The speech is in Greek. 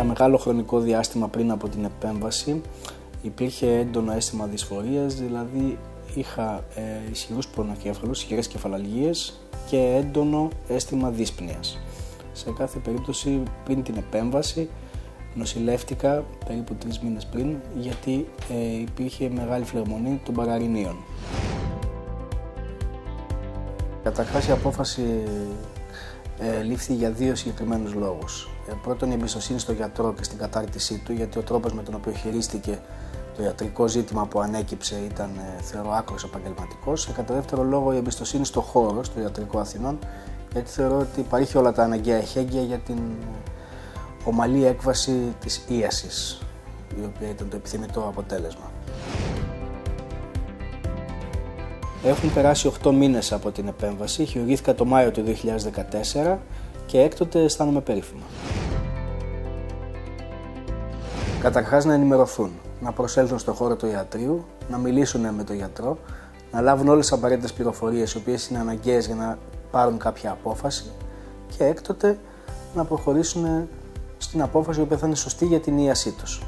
Για μεγάλο χρονικό διάστημα πριν από την επέμβαση υπήρχε έντονο αίσθημα δυσφορίας, δηλαδή είχα ισχυρούς πονοκέφαλους, ισχυρές κεφαλαλγίες και έντονο αίσθημα δύσπνοιας. Σε κάθε περίπτωση πριν την επέμβαση νοσηλεύτηκα περίπου 3 μήνες πριν, γιατί υπήρχε μεγάλη φλεγμονή των παραρρηνίων. Καταρχάς η απόφαση λήφθη για 2 συγκεκριμένους λόγους. Πρώτον, η εμπιστοσύνη στο γιατρό και στην κατάρτισή του, γιατί ο τρόπος με τον οποίο χειρίστηκε το ιατρικό ζήτημα που ανέκυψε ήταν, θεωρώ, άκρως επαγγελματικός. Κατά δεύτερο λόγο, η εμπιστοσύνη στο χώρο, στο Ιατρικό Αθηνών, γιατί θεωρώ ότι παρήχε όλα τα αναγκαία εχέγγυα για την ομαλή έκβαση της ίασης, η οποία ήταν το επιθυμητό αποτέλεσμα. Έχουν περάσει 8 μήνες από την επέμβαση, χειρουργήθηκα το Μάιο του 2014 και έκτοτε αισθάνομαι περήφημα. Καταρχάς να ενημερωθούν, να προσέλθουν στον χώρο του ιατρείου, να μιλήσουν με τον γιατρό, να λάβουν όλες τις απαραίτητες πληροφορίες οι οποίες είναι αναγκαίες για να πάρουν κάποια απόφαση και έκτοτε να προχωρήσουν στην απόφαση η οποία θα είναι σωστή για την ίασή τους.